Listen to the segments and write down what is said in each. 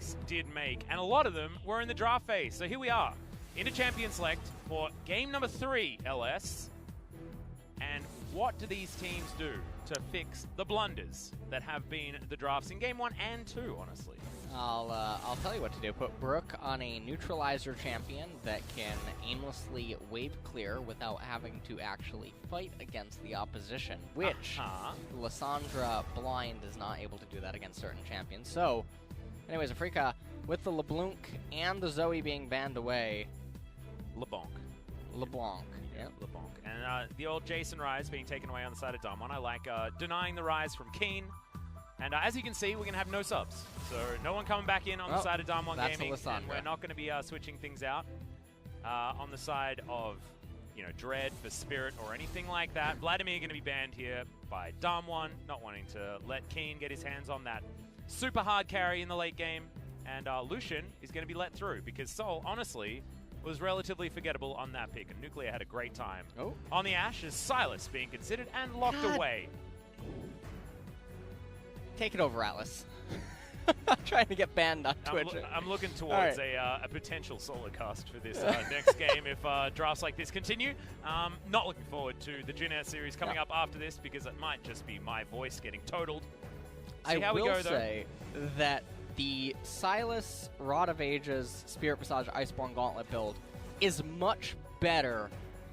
picks did make, and a lot of them were in the draft phase. So here we are, into Champion Select for game number 3, LS. And what do these teams do to fix the blunders that have been the drafts in game 1 and 2, honestly? I'll tell you what to do. Put Brook on a neutralizer champion that can aimlessly wave clear without having to actually fight against the opposition, which Lissandra Blind is not able to do that against certain champions. So, anyways, Afreeca, with the LeBlanc and the Zoe being banned away. LeBlanc. Yeah, LeBlanc. And the old Jason Rise being taken away on the side of DAMWON. I like denying the Rise from Keen. And as you can see, we're going to have no subs. So no one coming back in on the side of DAMWON Gaming. And we're not going to be switching things out on the side of, Dread for Spirit or anything like that. Vladimir going to be banned here by DAMWON, not wanting to let Keen get his hands on that super hard carry in the late game. And Lucian is going to be let through because Sol, honestly, was relatively forgettable on that pick. And Nuclear had a great time on the Ashe as Silas being considered and locked away. Take it over, Atlas. I'm trying to get banned on Twitch. I'm looking towards a potential solo cast for this next game if drafts like this continue. Not looking forward to the Jin Air series coming up after this because it might just be my voice getting totaled. I will say that the Silas Rod of Ages Spirit Visage Iceborne Gauntlet build is much better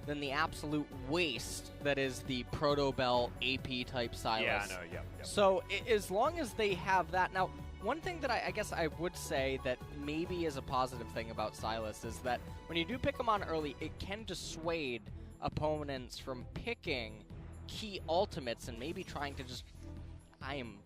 than the absolute waste that is the Proto-Bell AP type Silas. Yeah, I know, yeah. So as long as they have that. Now, one thing that I guess I would say that maybe is a positive thing about Silas is that when you do pick him on early, it can dissuade opponents from picking key ultimates and maybe trying to just... I'm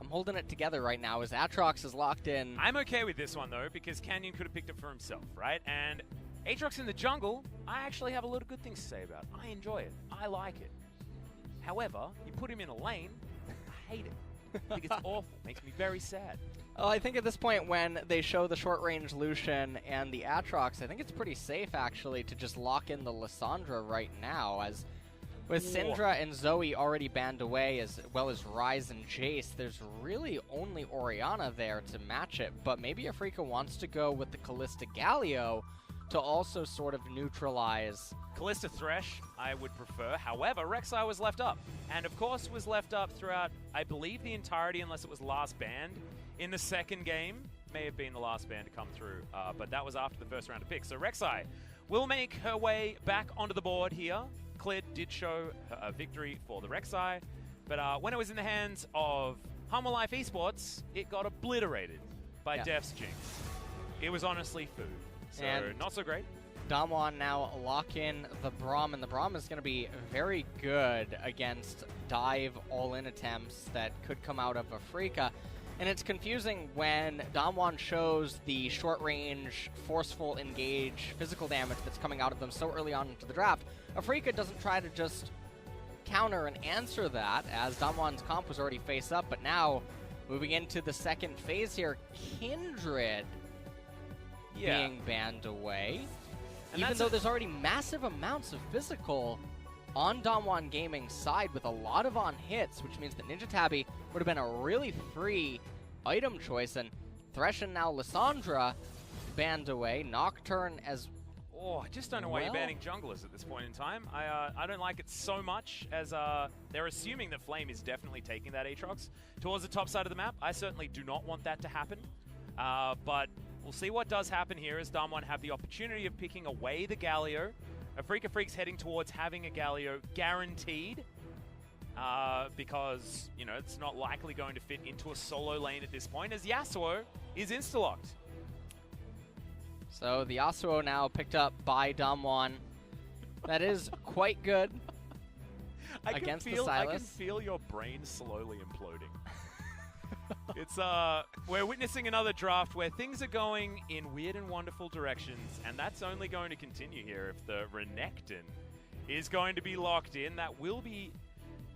holding it together right now as Aatrox is locked in. I'm okay with this one, though, because Canyon could have picked it for himself, right? And Aatrox in the jungle, I actually have a lot of good things to say about. I enjoy it. I like it. However, you put him in a lane, I hate it. I think it's awful. Makes me very sad. Well, I think at this point when they show the short-range Lucian and the Aatrox, I think it's pretty safe, actually, to just lock in the Lissandra right now, as with Syndra and Zoe already banned away, as well as Ryze and Jace, there's really only Orianna there to match it. But maybe Afreeca wants to go with the Callista Galio to also sort of neutralize. Callista Thresh, I would prefer. However, Rek'Sai was left up. And of course was left up throughout, I believe, the entirety, unless it was last banned in the second game. May have been the last ban to come through, but that was after the first round of picks. So Rek'Sai will make her way back onto the board here. Clid did show a victory for the Rek'Sai, but when it was in the hands of Humble Life Esports, it got obliterated by Def's Jinx. It was honestly food, so not so great. DAMWON now lock in the Braum, and the Braum is going to be very good against dive all-in attempts that could come out of Afreeca. And it's confusing when DAMWON shows the short-range, forceful engage, physical damage that's coming out of them so early on into the draft. Afreeca doesn't try to just counter and answer that, as DAMWON's comp was already face up, but now, moving into the second phase here, Kindred being banned away. And even though there's already massive amounts of physical on DAMWON Gaming's side with a lot of on-hits, which means that Ninja Tabby would have been a really free item choice, and Thresh and now Lissandra banned away. Nocturne as I just don't know why you're banning junglers at this point in time. I don't like it so much, as they're assuming that Flame is definitely taking that Aatrox towards the top side of the map. I certainly do not want that to happen, but we'll see what does happen here as DAMWON have the opportunity of picking away the Galio. Afreeca Freecs heading towards having a Galio guaranteed, because, it's not likely going to fit into a solo lane at this point, as Yasuo is insta-locked. So the Yasuo now picked up by DAMWON. That is quite good against the Silas. I can feel your brain slowly imploding. It's we're witnessing another draft where things are going in weird and wonderful directions, and that's only going to continue here if the Renekton is going to be locked in. That will be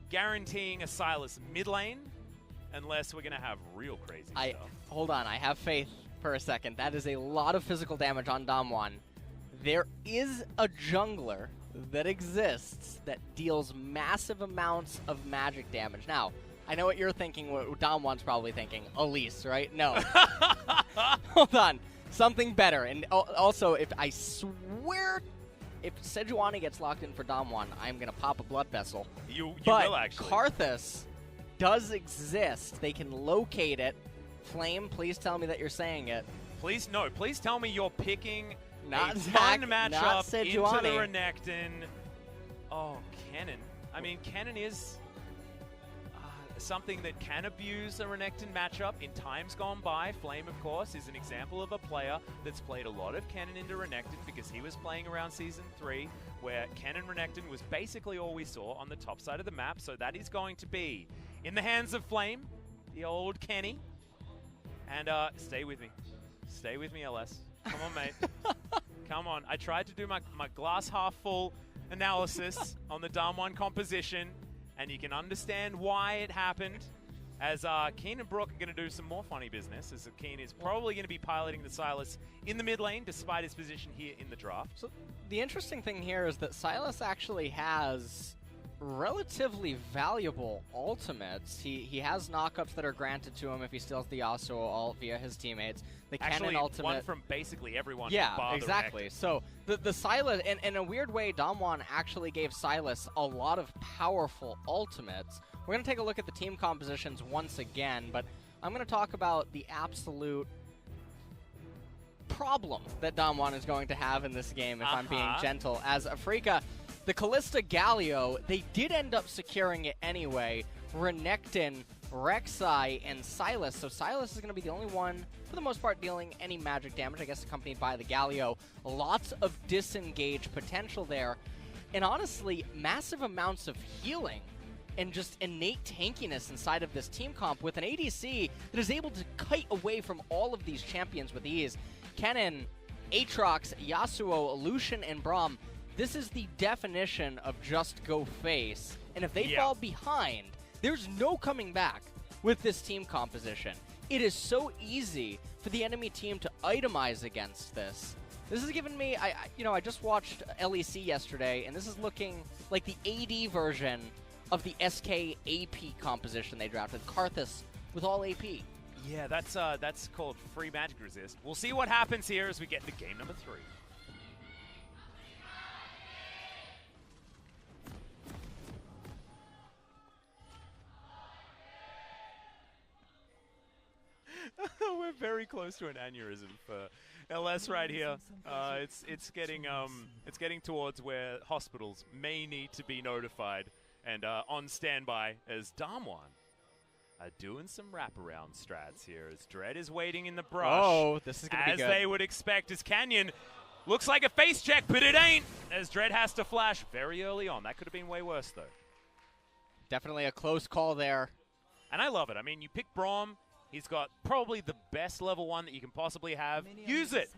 guaranteeing a Silas mid lane, unless we're going to have real crazy stuff. Hold on, I have faith for a second. That is a lot of physical damage on DAMWON. There is a jungler that exists that deals massive amounts of magic damage. Now, I know what you're thinking, what DAMWON's probably thinking. Elise, right? No. Hold on. Something better. And also, if I swear, if Sejuani gets locked in for DAMWON, I'm going to pop a blood vessel. You will, actually. Karthus does exist. They can locate it. Flame, please tell me that you're saying it. Please tell me you're picking not a Zach, fun matchup into the Renekton. Oh, Kennen. I mean, Kennen is something that can abuse a Renekton matchup in times gone by. Flame, of course, is an example of a player that's played a lot of Kennen into Renekton because he was playing around Season 3, where Kennen Renekton was basically all we saw on the top side of the map, so that is going to be in the hands of Flame, the old Kenny. And stay with me. Stay with me, LS. Come on, mate. Come on. I tried to do my glass half full analysis on the DAMWON composition, and you can understand why it happened, as Keen and Brook are going to do some more funny business, as Keen is probably going to be piloting the Sylas in the mid lane, despite his position here in the draft. So the interesting thing here is that Sylas actually has relatively valuable ultimates. He has knockups that are granted to him if he steals the Yasuo ult via his teammates. The Actually, Kennen ultimate, one from basically everyone. Yeah, exactly. So the Sylas, in a weird way, DAMWON actually gave Sylas a lot of powerful ultimates. We're going to take a look at the team compositions once again, but I'm going to talk about the absolute problem that DAMWON is going to have in this game, if I'm being gentle. As Afreeca, the Callista Galio, they did end up securing it anyway. Renekton, Rek'Sai, and Sylas. So Sylas is going to be the only one, for the most part, dealing any magic damage, I guess accompanied by the Galio. Lots of disengage potential there. And honestly, massive amounts of healing and just innate tankiness inside of this team comp with an ADC that is able to kite away from all of these champions with ease. Kennen, Aatrox, Yasuo, Lucian, and Braum. This is the definition of just go face. And if they fall behind, there's no coming back with this team composition. It is so easy for the enemy team to itemize against this. This has given me, I just watched LEC yesterday, and this is looking like the AD version of the SK AP composition they drafted. Karthus with all AP. Yeah, that's called free magic resist. We'll see what happens here as we get into game number 3. We're very close to an aneurysm for LS right here. It's getting towards where hospitals may need to be notified and on standby, as DAMWON are doing some wraparound strats here as Dread is waiting in the brush. Oh, this is gonna be good. As they would expect, as Canyon looks like a face check, but it ain't, as Dread has to flash very early on. That could have been way worse though. Definitely a close call there. And I love it. I mean, you pick Braum. He's got probably the best level 1 that you can possibly have. Use it.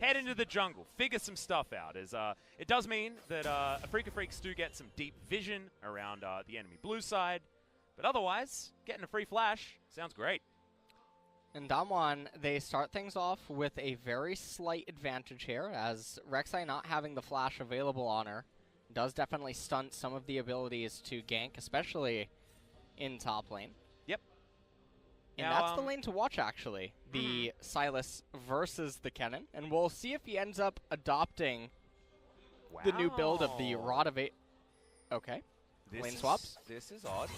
Head into the jungle. Figure some stuff out. As it does mean that Afreeca Freecs do get some deep vision around the enemy blue side. But otherwise, getting a free flash sounds great. And DAMWON, they start things off with a very slight advantage here, as Rek'Sai not having the flash available on her does definitely stunt some of the abilities to gank, especially in top lane. And now, that's the lane to watch, actually. The Sylas versus the Kennen. And we'll see if he ends up adopting the new build of the Rod of Eight. Okay. Lane swaps. This is odd.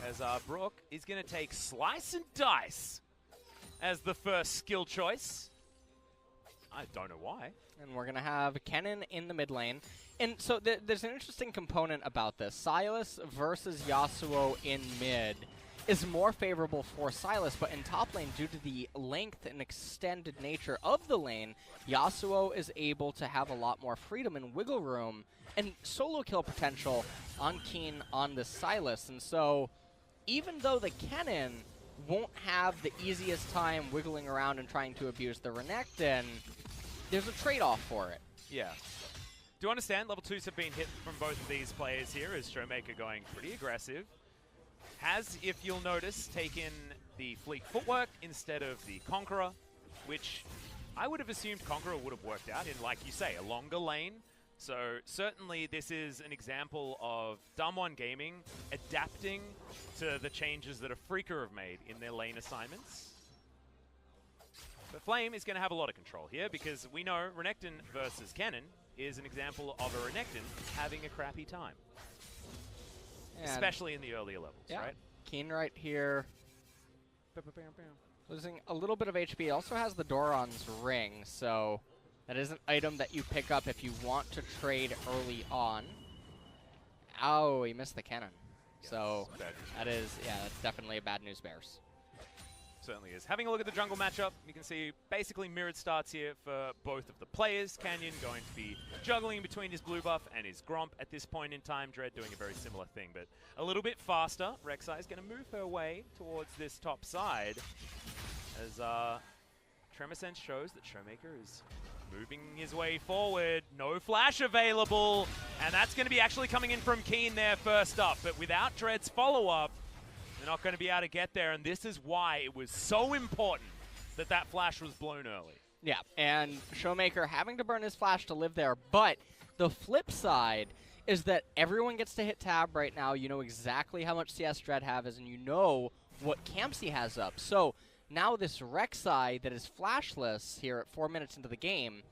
As Brook is going to take Slice and Dice as the first skill choice. I don't know why. And we're going to have Kennen in the mid lane. And so there's an interesting component about this. Sylas versus Yasuo in mid is more favorable for Sylas, but in top lane, due to the length and extended nature of the lane, Yasuo is able to have a lot more freedom and wiggle room and solo kill potential on Keen on the Sylas. And so, even though the Kennen won't have the easiest time wiggling around and trying to abuse the Renekton, there's a trade-off for it. Yeah. Do you understand? Level 2s have been hit from both of these players here, as Showmaker going pretty aggressive. Has, if you'll notice, taken the Fleet Footwork instead of the Conqueror, which I would have assumed Conqueror would have worked out in, like you say, a longer lane So certainly this is an example of DAMWON Gaming adapting to the changes that Afreeca have made in their lane assignments. But Flame is going to have a lot of control here because we know Renekton versus Kennen is an example of a Renekton having a crappy time. And especially in the earlier levels, right? Keen right here. Losing a little bit of HP. Also has the Doran's ring, so that is an item that you pick up if you want to trade early on. Oh, he missed the cannon. Yes, so that is, that's definitely a bad news bears. Certainly is. Having a look at the jungle matchup, you can see basically mirrored starts here for both of the players. Canyon going to be juggling between his blue buff and his Gromp at this point in time. Dread doing a very similar thing, but a little bit faster. Rek'Sai is going to move her way towards this top side as Tremorsense shows that Showmaker is moving his way forward. No flash available, and that's going to be actually coming in from Keen there first up, but without Dread's follow-up, they're not going to be able to get there, and this is why it was so important that that flash was blown early. Yeah, and Showmaker having to burn his flash to live there, but the flip side is that everyone gets to hit tab right now. You know exactly how much CS Dread has, and you know what camps he has up. So now this Rek'Sai that is flashless here at 4 minutes into the game,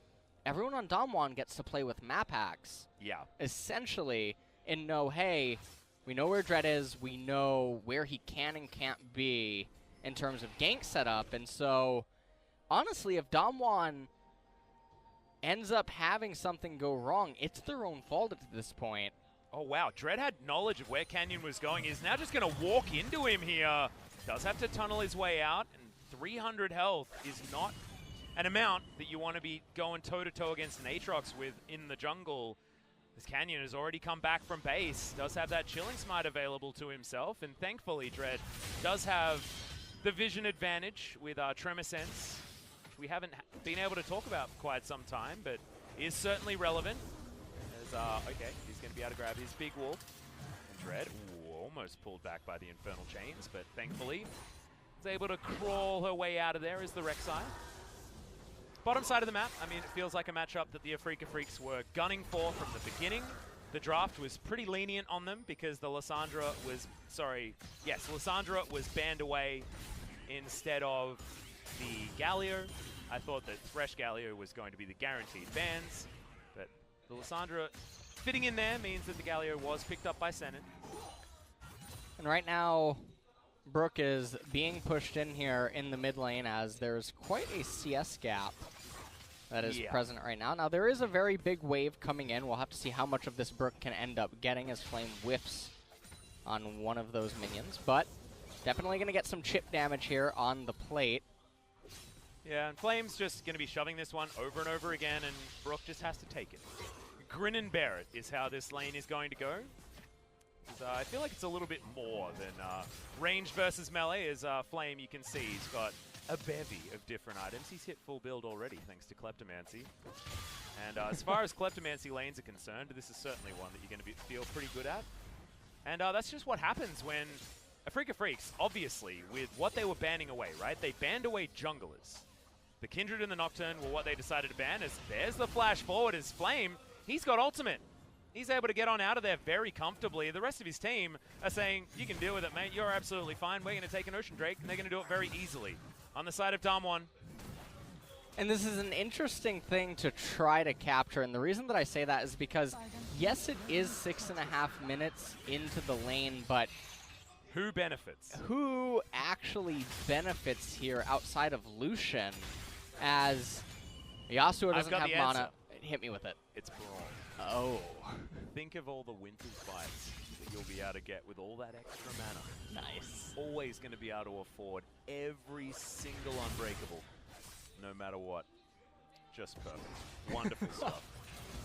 everyone on DAMWON gets to play with map hacks. Yeah. Essentially, and know, hey, we know where Dread is, we know where he can and can't be in terms of gank setup, and so honestly, if DAMWON ends up having something go wrong, it's their own fault at this point. Oh wow, Dread had knowledge of where Canyon was going. He's now just going to walk into him here. Does have to tunnel his way out, and 300 health is not an amount that you want to be going toe-to-toe against an Aatrox with in the jungle. This Canyon has already come back from base, does have that Chilling Smite available to himself, and thankfully Dread does have the vision advantage with Tremorsense, which we haven't been able to talk about for quite some time, but is certainly relevant. As, okay, he's going to be able to grab his big wolf. And Dread, almost pulled back by the Infernal Chains, but thankfully is able to crawl her way out of there as the Rek'Sai. Bottom side of the map, I mean, it feels like a matchup that the Afreeca Freecs were gunning for from the beginning. The draft was pretty lenient on them because the Lissandra was, Lissandra was banned away instead of the Galio. I thought that Thresh Galio was going to be the guaranteed bans, but the Lissandra fitting in there means that the Galio was picked up by Senin. And right now, Brook is being pushed in here in the mid lane as there's quite a CS gap that is present right now. Now, there is a very big wave coming in. We'll have to see how much of this Brook can end up getting as Flame whiffs on one of those minions, but definitely going to get some chip damage here on the plate. Yeah, and Flame's just going to be shoving this one over and over again, and Brook just has to take it. Grin and bear it is how this lane is going to go. I feel like it's a little bit more than range versus melee. As Flame, you can see he's got a bevy of different items. He's hit full build already, thanks to Kleptomancy. And as far as Kleptomancy lanes are concerned, this is certainly one that you're going to feel pretty good at. And that's just what happens when Afreeca Freecs, obviously, with what they were banning away, right? They banned away junglers. The Kindred and the Nocturne were what they decided to ban. As there's the flash forward as Flame. He's got ultimate. He's able to get on out of there very comfortably. The rest of his team are saying, you can deal with it, mate. You're absolutely fine. We're going to take an Ocean Drake, and they're going to do it very easily. On the side of DAMWON. And this is an interesting thing to try to capture, and the reason that I say that is because, yes, it is 6.5 minutes into the lane, but who benefits? Who actually benefits here outside of Lucian, as Yasuo doesn't have mana? Hit me with it. It's Brawl. Oh. Think of all the Winter's Bites that you'll be able to get with all that extra mana. Nice. Always going to be able to afford every single Unbreakable, no matter what. Just perfect. Wonderful stuff.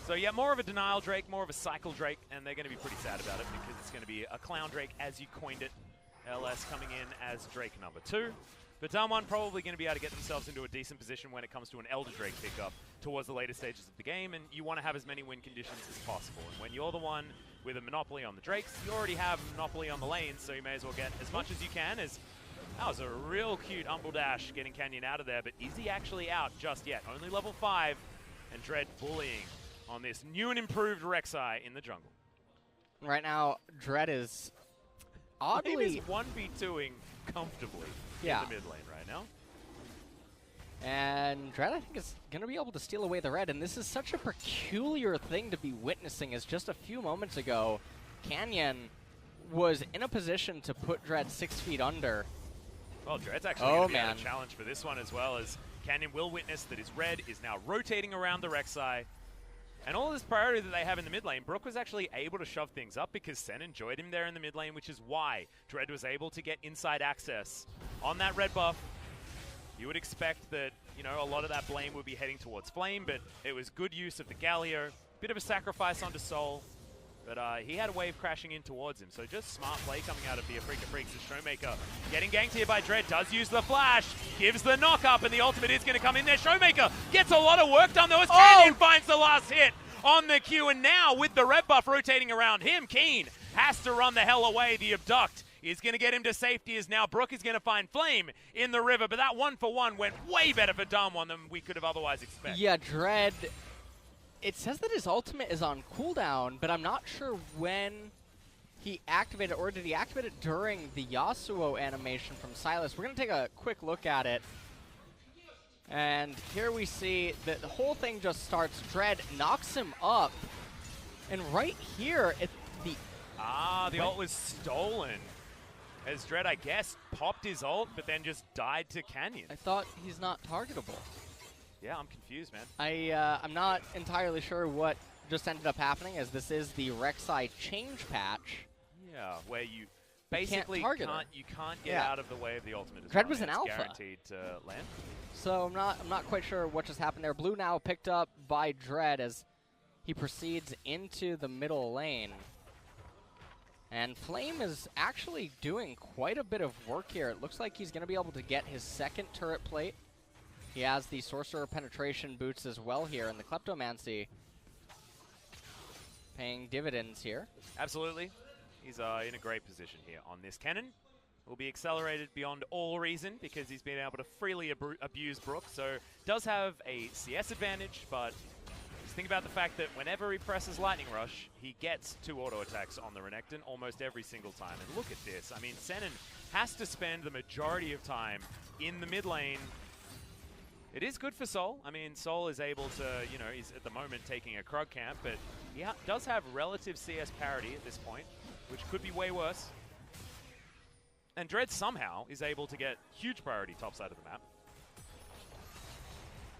So yeah, more of a Denial Drake, more of a Cycle Drake, and they're going to be pretty sad about it because it's going to be a Clown Drake as you coined it. LS coming in as Drake number 2. But DAMWON probably going to be able to get themselves into a decent position when it comes to an Elder Drake pickup towards the later stages of the game, and you want to have as many win conditions as possible. And when you're the one with a monopoly on the Drakes, you already have a monopoly on the lanes, so you may as well get as much as you can. As that was a real cute Umbral Dash getting Canyon out of there, but is he actually out just yet? Only level 5, and Dread bullying on this new and improved Rek'Sai in the jungle. Right now, Dread is oddly... He's 1v2ing comfortably in the mid lane right now. And Dread, I think, is going to be able to steal away the red. And this is such a peculiar thing to be witnessing, as just a few moments ago, Canyon was in a position to put Dread 6 feet under. Well, Dread's actually going to be a challenge for this one, as well as Canyon will witness that his red is now rotating around the Rek'Sai. And all of this priority that they have in the mid lane, Brook was actually able to shove things up because Sen enjoyed him there in the mid lane, which is why Dread was able to get inside access on that red buff. You would expect that, you know, a lot of that blame would be heading towards Flame, but it was good use of the Galio. Bit of a sacrifice onto Soul, but he had a wave crashing in towards him. So just smart play coming out of the Afreeca Freecs. The Showmaker getting ganked here by Dread, does use the flash, gives the knock up, and the ultimate is going to come in there. Showmaker gets a lot of work done though as Canyon finds the last hit on the Q, and now with the red buff rotating around him, Keen has to run the hell away. The Abduct is going to get him to safety, as now Brook is going to find Flame in the river, but that 1-for-1 went way better for DAMWON than we could have otherwise expected. Yeah, Dread, it says that his ultimate is on cooldown, but I'm not sure when he activated it, or did he activate it during the Yasuo animation from Sylas? We're going to take a quick look at it. And here we see that the whole thing just starts. Dread knocks him up, and right here, the ult was stolen. As Dread, I guess, popped his ult, but then just died to Canyon. I thought he's not targetable. Yeah, I'm confused, man. I'm not entirely sure what just ended up happening, as this is the Rek'Sai change patch. Yeah, where you basically can't get out of the way of the ultimate. Dread was an alpha. Guaranteed to land. So I'm not quite sure what just happened there. Blue now picked up by Dread as he proceeds into the middle lane. And Flame is actually doing quite a bit of work here. It looks like he's going to be able to get his second turret plate. He has the Sorcerer Penetration boots as well here, and the Kleptomancy paying dividends here. Absolutely. He's in a great position here on this cannon. Will be accelerated beyond all reason because he's been able to freely abuse Brook. So does have a CS advantage, but just think about the fact that whenever he presses Lightning Rush, he gets 2 auto attacks on the Renekton almost every single time. And look at this. I mean, Sennen has to spend the majority of time in the mid lane. It is good for Sol. I mean, Sol is able to, you know, he's at the moment taking a Krug camp, but he does have relative CS parity at this point, which could be way worse. And Dread somehow is able to get huge priority top side of the map.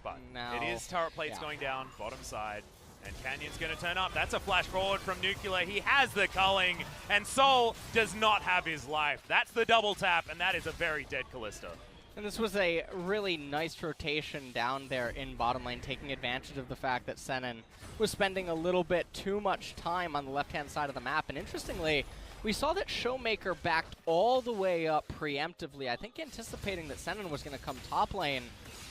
But it is turret plates going down, bottom side, and Canyon's going to turn up. That's a flash forward from Nuclear. He has the culling, and Sol does not have his life. That's the double tap, and that is a very dead Kalista. And this was a really nice rotation down there in bottom lane, taking advantage of the fact that Sennen was spending a little bit too much time on the left-hand side of the map. And interestingly, we saw that Showmaker backed all the way up preemptively, I think anticipating that Sennen was going to come top lane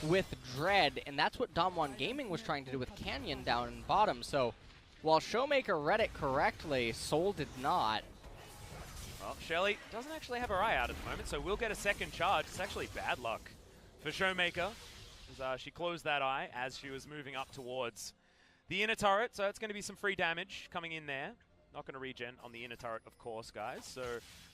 with Dread, and that's what DAMWON Gaming was trying to do with Canyon down in bottom. So while Showmaker read it correctly, Sol did not. Well, Shelly doesn't actually have her eye out at the moment, so we'll get a second charge. It's actually bad luck for Showmaker, as she closed that eye as she was moving up towards the inner turret, so it's going to be some free damage coming in there. Not going to regen on the inner turret, of course, guys. So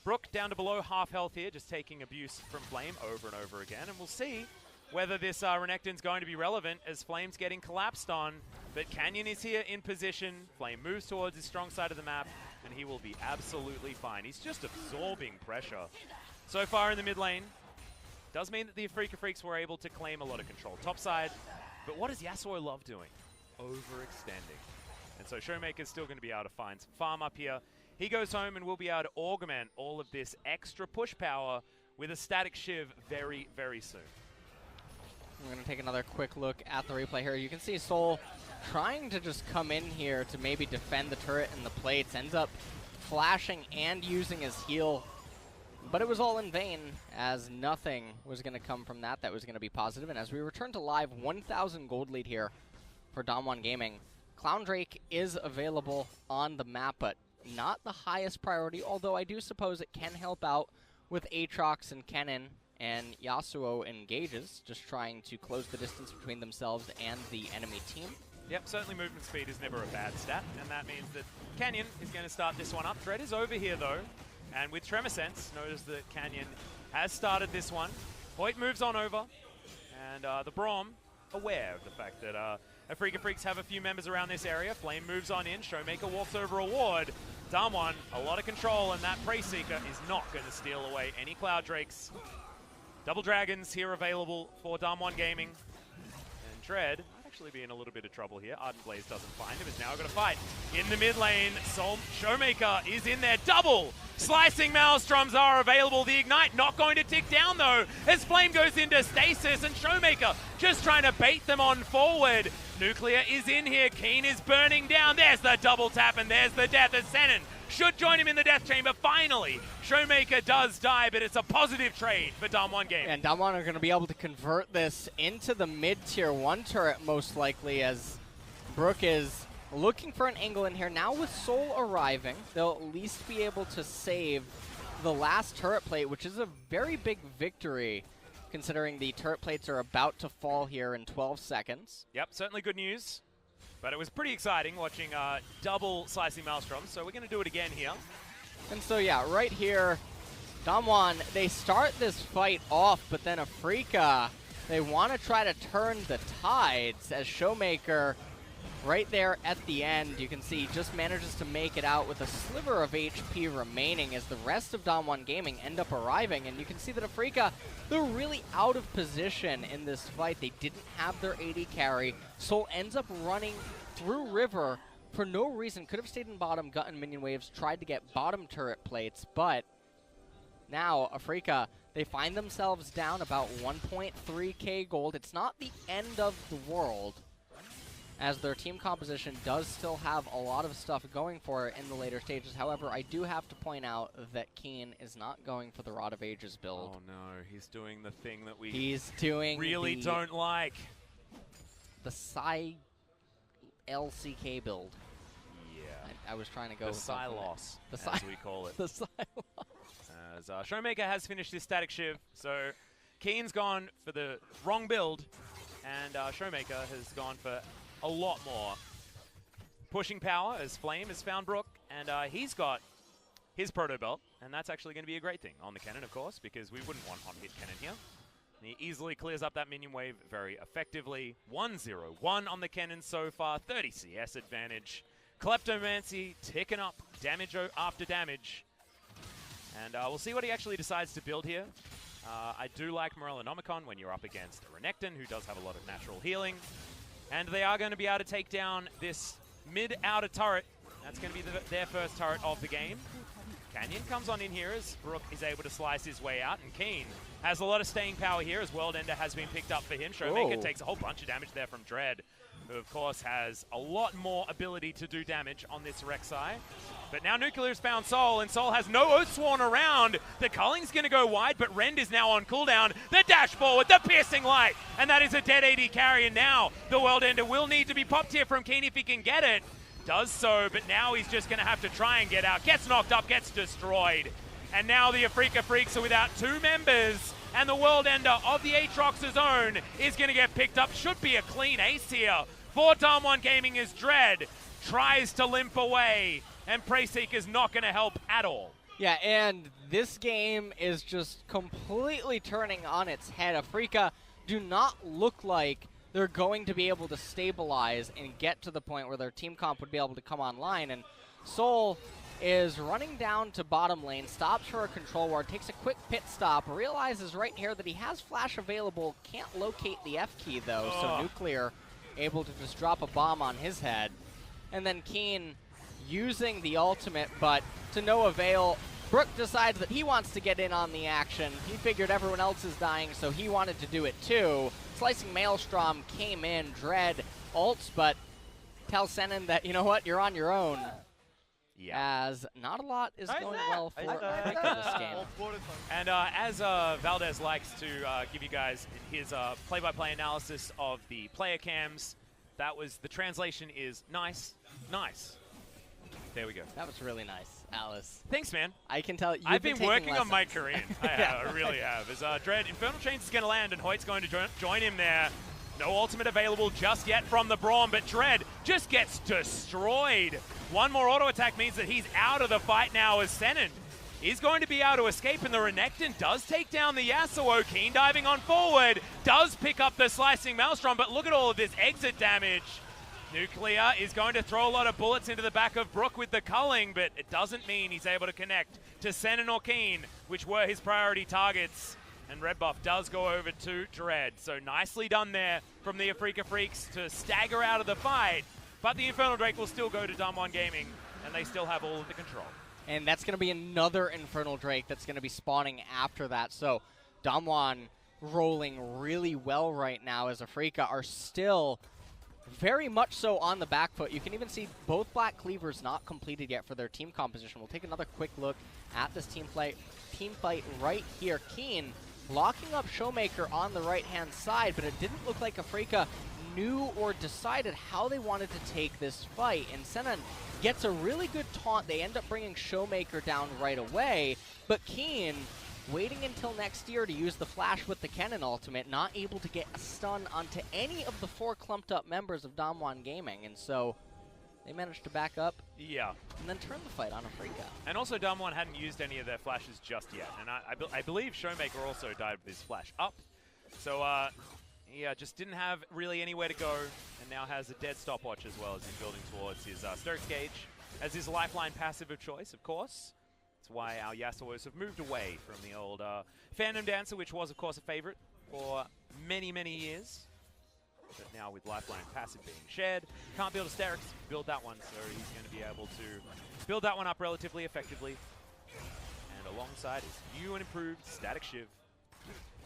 Brook down to below half health here, just taking abuse from Flame over and over again. And we'll see whether this Renekton's going to be relevant as Flame's getting collapsed on. But Canyon is here in position. Flame moves towards his strong side of the map, and he will be absolutely fine. He's just absorbing pressure. So far in the mid lane, does mean that the Afreeca Freecs were able to claim a lot of control top side. But what does Yasuo love doing? Overextending. And so Showmaker's still going to be able to find some farm up here. He goes home and will be able to augment all of this extra push power with a static Shiv very, very soon. We're going to take another quick look at the replay here. You can see Sol trying to just come in here to maybe defend the turret and the plates. Ends up flashing and using his heal. But it was all in vain, as nothing was going to come from that that was going to be positive. And as we return to live, 1,000 gold lead here for DAMWON Gaming. Clown Drake is available on the map, but not the highest priority, although I do suppose it can help out with Aatrox and Kennen, and Yasuo engages, just trying to close the distance between themselves and the enemy team. Yep, certainly movement speed is never a bad stat, and that means that Canyon is going to start this one up. Dread is over here, though, and with Tremor Sense, notice that Canyon has started this one. Hoyt moves on over, and the Braum, aware of the fact that Afreeca Freecs have a few members around this area. Flame moves on in, Showmaker walks over a ward. DAMWON, a lot of control, and that Prey Seeker is not going to steal away any Cloud Drakes. Double Dragons here available for DAMWON Gaming. And Dread might actually be in a little bit of trouble here. Ardent Blaze doesn't find him, is now going to fight. In the mid lane, Showmaker is in there. Double slicing Maelstroms are available. The Ignite not going to tick down, though, as Flame goes into stasis, and Showmaker just trying to bait them on forward. Nuclear is in here. Keen is burning down. There's the double tap, and there's the death as Senin should join him in the death chamber. Finally, Showmaker does die, but it's a positive trade for DAMWON Gaming. And DAMWON are going to be able to convert this into the mid-tier 1 turret, most likely, as Brook is looking for an angle in here. Now with Soul arriving, they'll at least be able to save the last turret plate, which is a very big victory, considering the turret plates are about to fall here in 12 seconds. Yep, certainly good news. But it was pretty exciting watching double slicing Maelstroms, so we're going to do it again here. And so, yeah, right here, DAMWON, they start this fight off, but then Afreeca, they want to try to turn the tides as Showmaker, right there at the end, you can see, just manages to make it out with a sliver of HP remaining as the rest of DAMWON Gaming end up arriving. And you can see that Afreeca, they're really out of position in this fight. They didn't have their AD carry. Soul ends up running through River for no reason. Could have stayed in bottom, gotten minion waves, tried to get bottom turret plates, but now Afreeca, they find themselves down about 1.3k gold. It's not the end of the world, as their team composition does still have a lot of stuff going for it in the later stages. However, I do have to point out that Keen is not going for the Rod of Ages build. Oh no, he's doing the thing that we really don't like. The LCK build. Yeah. I was trying to go the with Silos, as we call it. The Silos. As Showmaker has finished his Static Shiv, so Keen's gone for the wrong build, and Showmaker has gone for a lot more pushing power as Flame has found Brook, and he's got his Proto Belt, and that's actually going to be a great thing on the cannon, of course, because we wouldn't want on-hit cannon here. And he easily clears up that minion wave very effectively. 1-0-1 on the cannon so far, 30 CS advantage. Kleptomancy ticking up damage after damage. And we'll see what he actually decides to build here. I do like Morellonomicon when you're up against a Renekton, who does have a lot of natural healing. And they are going to be able to take down this mid-outer turret. That's going to be their first turret of the game. Canyon comes on in here as Brook is able to slice his way out, and Keen has a lot of staying power here as World Ender has been picked up for him. Showmaker takes a whole bunch of damage there from Dread, who of course has a lot more ability to do damage on this Rek'Sai. But now Nuclear's found Soul, and Soul has no Oathsworn around. The Culling's going to go wide, but Rend is now on cooldown. The dash forward, the piercing light, and that is a dead AD carry. And now the World Ender will need to be popped here from Keen if he can get it. Does so, but now he's just going to have to try and get out. Gets knocked up, gets destroyed. And now the Afreeca Freecs are without 2 members, and the World Ender of the Aatrox's own is going to get picked up. Should be a clean ace here for DAMWON Gaming as Dread tries to limp away, and Prey Seeker's not going to help at all. Yeah, and this game is just completely turning on its head. Afreeca do not look like they're going to be able to stabilize and get to the point where their team comp would be able to come online. And Soul is running down to bottom lane, stops for a control ward, takes a quick pit stop, realizes right here that he has flash available, can't locate the F key though, so Nuclear able to just drop a bomb on his head. And then Keen using the ultimate, but to no avail. Brook decides that he wants to get in on the action. He figured everyone else is dying, so he wanted to do it too. Slicing Maelstrom came in, Dread ults, but tells Senin that, you know what, you're on your own. Yeah. As not a lot is going well for Afreeca this game. And as Valdez likes to give you guys his play-by-play analysis of the player cams, that was, the translation is nice, nice. There we go. That was really nice, Alice. Thanks, man. I can tell I've been working on my Korean. I really have. As Dread, Infernal Chains is going to land, and Hoyt's going to join him there. No ultimate available just yet from the Braum, but Dread just gets destroyed. One more auto attack means that he's out of the fight now as Senan is going to be able to escape, and the Renekton does take down the Yasuo. Keen diving on forward, does pick up the Slicing Maelstrom, but look at all of this exit damage. Nuclear is going to throw a lot of bullets into the back of Brook with the culling, but it doesn't mean he's able to connect to Senan or Keen, which were his priority targets. And red buff does go over to Dread. So nicely done there from the Afreeca Freecs to stagger out of the fight. But the Infernal Drake will still go to DAMWON Gaming, and they still have all of the control. And that's going to be another Infernal Drake that's going to be spawning after that. So DAMWON rolling really well right now as Afreeca are still very much so on the back foot. You can even see both Black Cleavers not completed yet for their team composition. We'll take another quick look at this team fight right here. Keen locking up Showmaker on the right-hand side, but it didn't look like Afreeca knew or decided how they wanted to take this fight. And Senan gets a really good taunt. They end up bringing Showmaker down right away, but Keen waiting until next year to use the flash with the Kennen ultimate, not able to get a stun onto any of the 4 clumped up members of DAMWON Gaming, and so they managed to back up. Yeah. And then turn the fight on Afreeca. And also DAMWON hadn't used any of their flashes just yet, and I believe Showmaker also died with his flash up. So, yeah, just didn't have really anywhere to go, and now has a dead stopwatch as well as he's building towards his Stokes Gauge as his lifeline passive of choice, of course. That's why our Yasuos have moved away from the old Phantom Dancer, which was, of course, a favorite for many, many years. But now with lifeline passive being shared, can't build a Sterix, build that one, so he's going to be able to build that one up relatively effectively. And alongside his new and improved Static Shiv.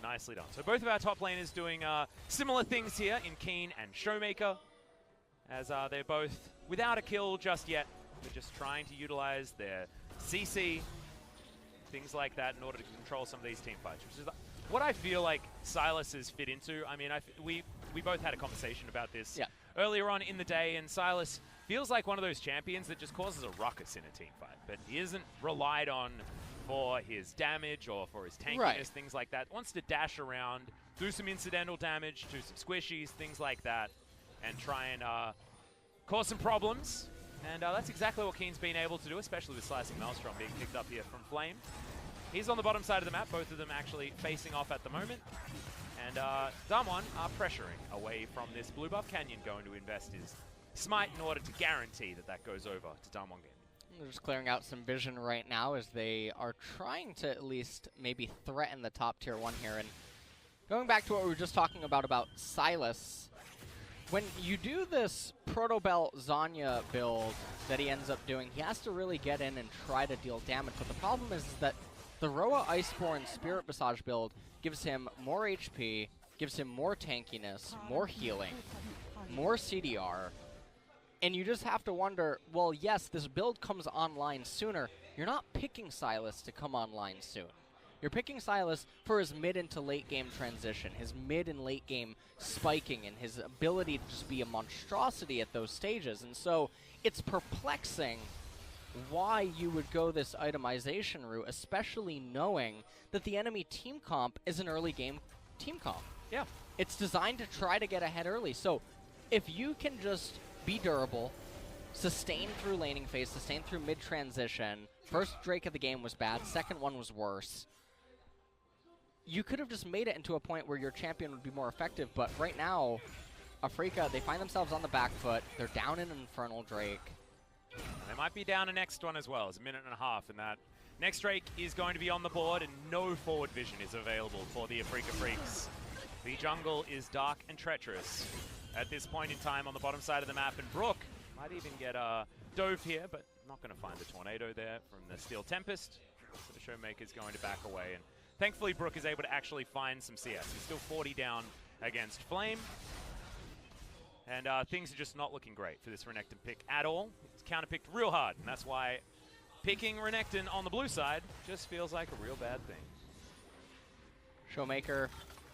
Nicely done. So both of our top laners doing similar things here in Keen and Showmaker, as they're both without a kill just yet. They're just trying to utilize their CC, things like that, in order to control some of these team fights, which is what I feel like Sylas has fit into. I mean, we both had a conversation about this earlier on in the day, and Sylas feels like one of those champions that just causes a ruckus in a team fight, but he isn't relied on for his damage or for his tankiness, things like that. Wants to dash around, do some incidental damage, do some squishies, things like that, and try and cause some problems. And that's exactly what Keen's been able to do, especially with Slicing Maelstrom being picked up here from Flame. He's on the bottom side of the map, both of them actually facing off at the moment. And DAMWON are pressuring away from this blue buff. Canyon going to invest his smite in order to guarantee that that goes over to DAMWON Gaming. They're just clearing out some vision right now as they are trying to at least maybe threaten the top tier 1 here. And going back to what we were just talking about Sylas, when you do this Protobelt Zanya build that he ends up doing, he has to really get in and try to deal damage. But the problem is that the Roa Iceborne Spirit Visage build gives him more HP, gives him more tankiness, more healing, more CDR. And you just have to wonder, well, yes, this build comes online sooner. You're not picking Sylas to come online soon. You're picking Sylas for his mid into late game transition, his mid and late game spiking, and his ability to just be a monstrosity at those stages. And so it's perplexing why you would go this itemization route, especially knowing that the enemy team comp is an early game team comp. Yeah. It's designed to try to get ahead early. So if you can just be durable, sustain through laning phase, sustain through mid transition, first Drake of the game was bad, second one was worse, you could have just made it into a point where your champion would be more effective. But right now, Afreeca, they find themselves on the back foot. They're down an Infernal Drake. They might be down a next one as well. It's a minute and a half, and that next Drake is going to be on the board, and no forward vision is available for the Afreeca Freecs. The jungle is dark and treacherous at this point in time on the bottom side of the map, and Brook might even get a dove here, but not going to find the tornado there from the Steel Tempest. So the Showmaker's going to back away, and thankfully Brook is able to actually find some CS. He's still 40 down against Flame. And things are just not looking great for this Renekton pick at all. It's counter-picked real hard, and that's why picking Renekton on the blue side just feels like a real bad thing. Showmaker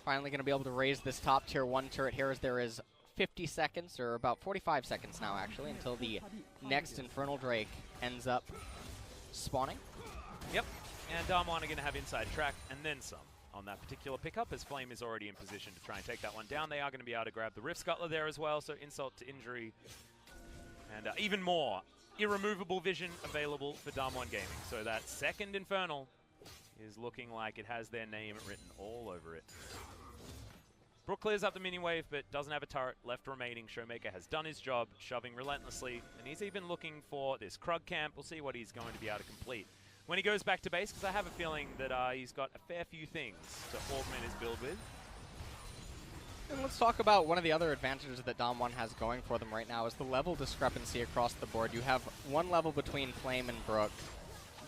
finally going to be able to raise this top tier 1 turret here as there is 50 seconds, or about 45 seconds now actually, until the next Infernal Drake ends up spawning. Yep, and DAMWON are going to have inside track and then some on that particular pickup, as Flame is already in position to try and take that one down. They are going to be able to grab the Rift Scuttler there as well, so insult to injury. And even more irremovable vision available for DAMWON Gaming. So that second Infernal is looking like it has their name written all over it. Brook clears up the mini wave, but doesn't have a turret left remaining. Showmaker has done his job, shoving relentlessly, and he's even looking for this Krug camp. We'll see what he's going to be able to complete when he goes back to base, because I have a feeling that he's got a fair few things to augment his build with. And let's talk about one of the other advantages that DAMWON has going for them right now is the level discrepancy across the board. You have one level between Flame and Brook.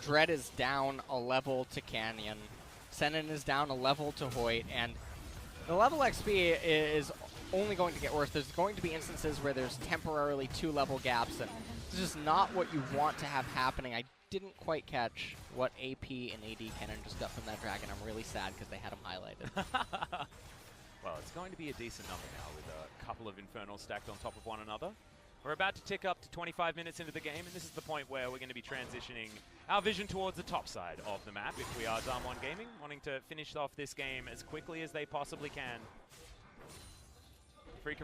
Dread is down a level to Canyon. Senin is down a level to Hoyt, and the level XP is only going to get worse. There's going to be instances where there's temporarily 2-level gaps, and it's just not what you want to have happening. I didn't quite catch what AP and AD Cannon just got from that dragon. I'm really sad because they had him highlighted. Well, it's going to be a decent number now with a couple of Infernals stacked on top of one another. We're about to tick up to 25 minutes into the game, and this is the point where we're going to be transitioning our vision towards the top side of the map if we are DAMWON Gaming, wanting to finish off this game as quickly as they possibly can.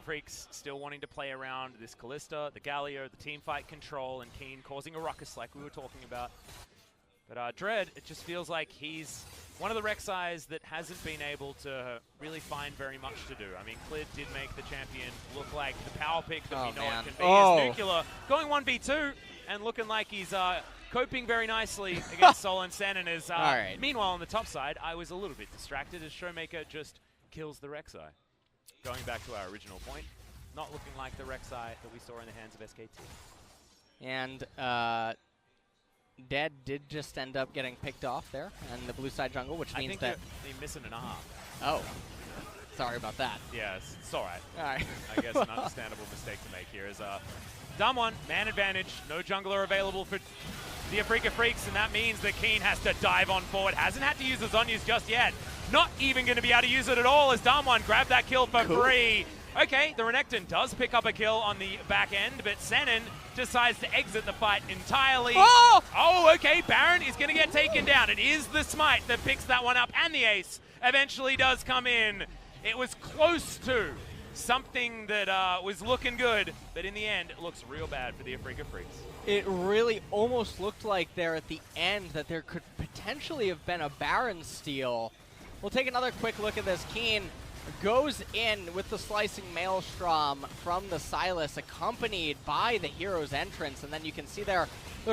Freecs still wanting to play around this Callista, the Galio, the team fight control, and Keen causing a ruckus like we were talking about. But Dread, it just feels like he's one of the Rek'Sais that hasn't been able to really find very much to do. I mean, Clid did make the champion look like the power pick that we know it can be. As Nuclear going 1v2 and looking like he's coping very nicely against Sol and Senin. Meanwhile, on the top side, I was a little bit distracted as Showmaker just kills the Rek'Sai. Going back to our original point, not looking like the Rek'Sai that we saw in the hands of SKT. And Dead did just end up getting picked off there in the blue side jungle, which means that they're missing an arm. Oh, sorry about that. Yeah, it's all right. All right. I guess an understandable mistake to make here is DAMWON, man advantage, no jungler available for the Afreeca Freecs, and that means that Keen has to dive on forward. Hasn't had to use the Zhonya's just yet. Not even going to be able to use it at all as DAMWON grabbed that kill for free. Okay, the Renekton does pick up a kill on the back end, but Senin decides to exit the fight entirely. Oh, okay, Baron is going to get taken down. It is the Smite that picks that one up, and the Ace eventually does come in. It was close to something that was looking good, but in the end, it looks real bad for the Afreeca Freecs. It really almost looked like there at the end that there could potentially have been a Baron steal. We'll take another quick look at this. Keen goes in with the slicing maelstrom from the Sylas, accompanied by the hero's entrance, and then you can see they're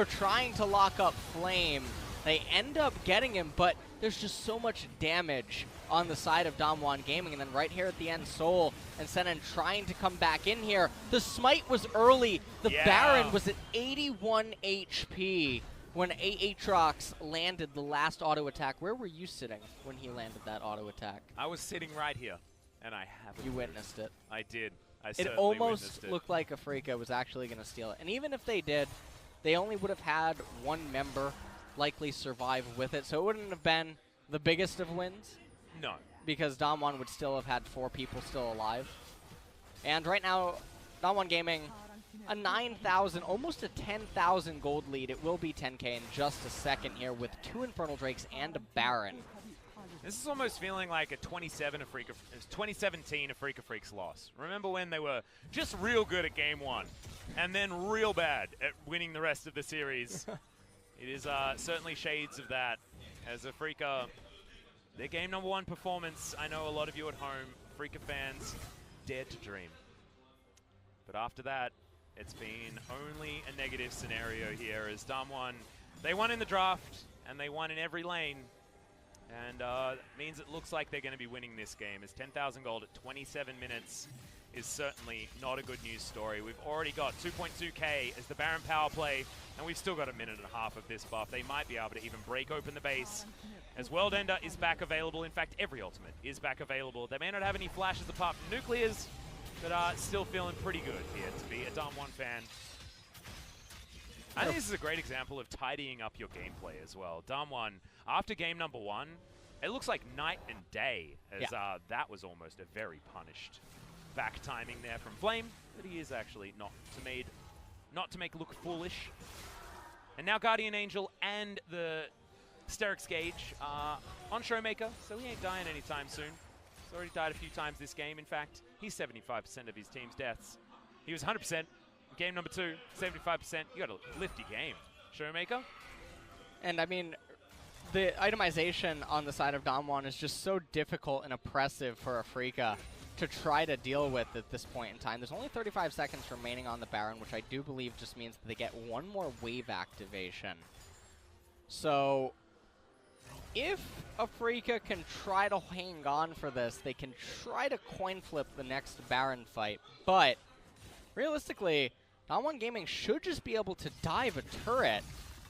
trying to lock up Flame. They end up getting him, but there's just so much damage on the side of DAMWON Gaming, and then right here at the end, Soul and Senin trying to come back in here. The Smite was early. The Baron was at 81 HP when Aatrox landed the last auto attack. Where were you sitting when he landed that auto attack? I was sitting right here, and I haven't. You witnessed it. I did. It almost looked like Afreeca was actually going to steal it. And even if they did, they only would have had one member likely survive with it, so it wouldn't have been the biggest of wins. No. Because DAMWON would still have had 4 people still alive. And right now, DAMWON Gaming, a 9,000, almost a 10,000 gold lead. It will be 10K in just a second here with 2 Infernal Drakes and a Baron. This is almost feeling like a 2017 Afreeca Freecs loss. Remember when they were just real good at game 1 and then real bad at winning the rest of the series? It is certainly shades of that as Afreeca, their game #1 performance, I know a lot of you at home, Afreeca fans, dared to dream. But after that, it's been only a negative scenario here as DAMWON, they won in the draft and they won in every lane. And means it looks like they're going to be winning this game as 10,000 gold at 27 minutes is certainly not a good news story. We've already got 2.2k as the Baron power play, and we've still got a minute and a half of this buff. They might be able to even break open the base as World Ender is back available. In fact, every ultimate is back available. They may not have any flashes apart from Nuclears, but still feeling pretty good here to be a DAMWON fan. I think this is a great example of tidying up your gameplay as well. DAMWON, after game #1, it looks like night and day, as that was almost a very punished back timing there from Flame, but he is actually not to make look foolish. And now Guardian Angel and the Steric's Gauge on Showmaker, so he ain't dying anytime soon. He's already died a few times this game. In fact, he's 75% of his team's deaths. He was 100% in game number 2, 75%. You gotta lift your game, Showmaker. And I mean, the itemization on the side of DAMWON is just so difficult and oppressive for Afreeca to try to deal with at this point in time. There's only 35 seconds remaining on the Baron, which I do believe just means that they get one more wave activation. So if Afreeca can try to hang on for this, they can try to coin flip the next Baron fight. But realistically, DWG Gaming should just be able to dive a turret.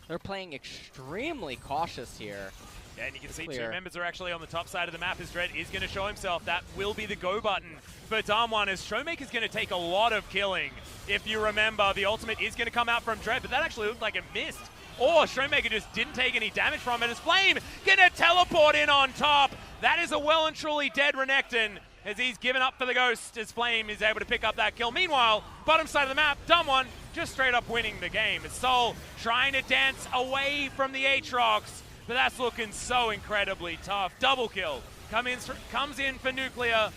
They're playing extremely cautious here. Yeah, and you can see 2 members are actually on the top side of the map as Dread is going to show himself. That will be the go button for DAMWON, as Showmaker's going to take a lot of killing. If you remember, the ultimate is going to come out from Dread, but that actually looked like it missed. Or Showmaker just didn't take any damage from it, as Flame going to teleport in on top. That is a well and truly dead Renekton, as he's given up for the Ghost, as Flame is able to pick up that kill. Meanwhile, bottom side of the map, DWG just straight up winning the game. As Soul trying to dance away from the Aatrox, but that's looking so incredibly tough. Double kill comes in for Nuclear,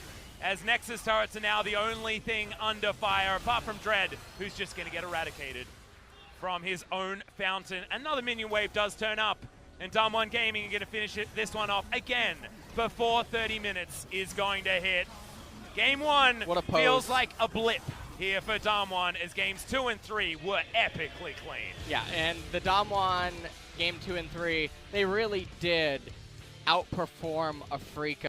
as Nexus turrets are now the only thing under fire, apart from Dread, who's just going to get eradicated from his own fountain. Another minion wave does turn up, and DWG Gaming are going to finish this one off again before 30 minutes is going to hit. Game 1 feels like a blip here for DWG, as games 2 and 3 were epically clean. Yeah, and the DWG game 2 and 3, they really did outperform Afreeca.